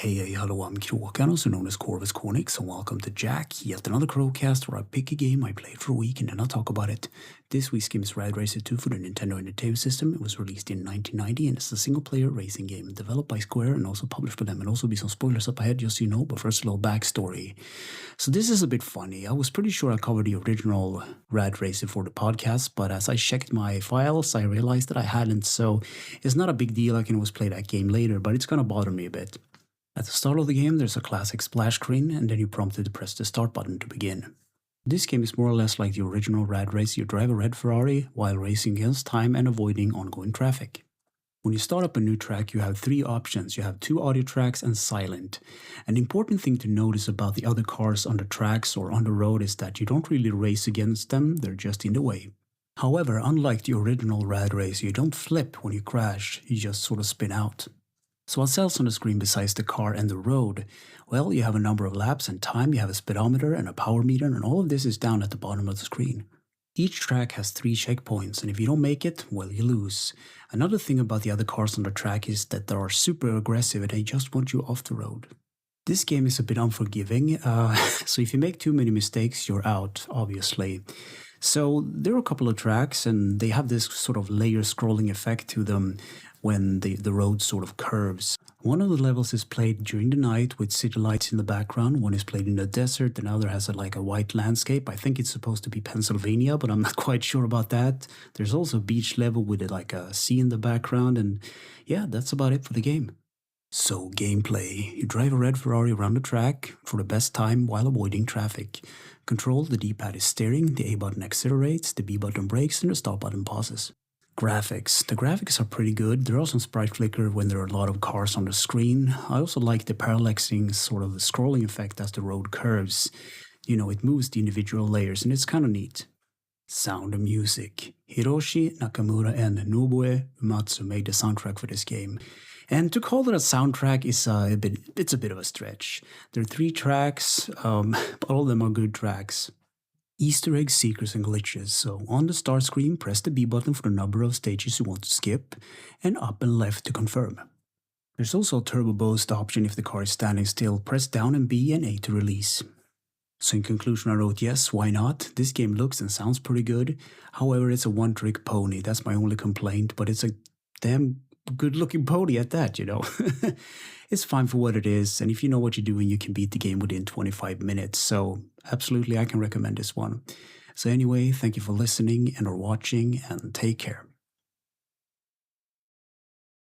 Hey, hello, I'm Kråkan, also known as Corvus Cornix, and welcome to Yacc, yet another Crowcast where I pick a game I played for a week and then I talk about it. This week's game is Rad Racer 2 for the Nintendo Entertainment System. It was released in 1990 and it's a single-player racing game developed by Square and also published by them. And also be some spoilers up ahead, just so you know, but first a little backstory. So this is a bit funny. I was pretty sure I covered the original Rad Racer for the podcast, but as I checked my files, I realized that I hadn't, so it's not a big deal. I can always play that game later, but it's gonna bother me a bit. At the start of the game, there's a classic splash screen, and then you're prompted to press the start button to begin. This game is more or less like the original Rad Race. You drive a red Ferrari while racing against time and avoiding ongoing traffic. When you start up a new track, you have three options. You have two audio tracks and silent. An important thing to notice about the other cars on the tracks or on the road is that you don't really race against them, they're just in the way. However, unlike the original Rad Race, you don't flip when you crash, you just sort of spin out. So what else on the screen besides the car and the road? Well, you have a number of laps and time, you have a speedometer and a power meter, and all of this is down at the bottom of the screen. Each track has 3 checkpoints, and if you don't make it, well, you lose. Another thing about the other cars on the track is that they are super aggressive and they just want you off the road. This game is a bit unforgiving, so if you make too many mistakes, you're out, obviously. So there are a couple of tracks and they have this sort of layer scrolling effect to them when the road sort of curves. One of the levels is played during the night with city lights in the background. One is played in the desert, another has like a white landscape. I think it's supposed to be Pennsylvania, but I'm not quite sure about that. There's also a beach level with like a sea in the background, and yeah, that's about it for the game. So, gameplay. You drive a red Ferrari around the track for the best time while avoiding traffic. Control, the D-pad is steering, the A button accelerates, the B button brakes, and the stop button pauses. Graphics. The graphics are pretty good. There are some sprite flicker when there are a lot of cars on the screen. I also like the parallaxing sort of scrolling effect as the road curves. You know, it moves the individual layers and it's kind of neat. Sound and music. Hiroshi Nakamura and Nobuo Uematsu made the soundtrack for this game. And to call it a soundtrack is it's a bit of a stretch. There are 3 tracks, but all of them are good tracks. Easter eggs, secrets, and glitches. So on the start screen, press the B button for the number of stages you want to skip, and up and left to confirm. There's also a turbo boost option if the car is standing still. Press down and B and A to release. So in conclusion, I wrote, yes, why not? This game looks and sounds pretty good. However, it's a one-trick pony. That's my only complaint, but it's a damn good-looking pony at that, you know. It's fine for what it is, and if you know what you're doing, you can beat the game within 25 minutes. So absolutely, I can recommend this one. So anyway, thank you for listening and or watching, and take care.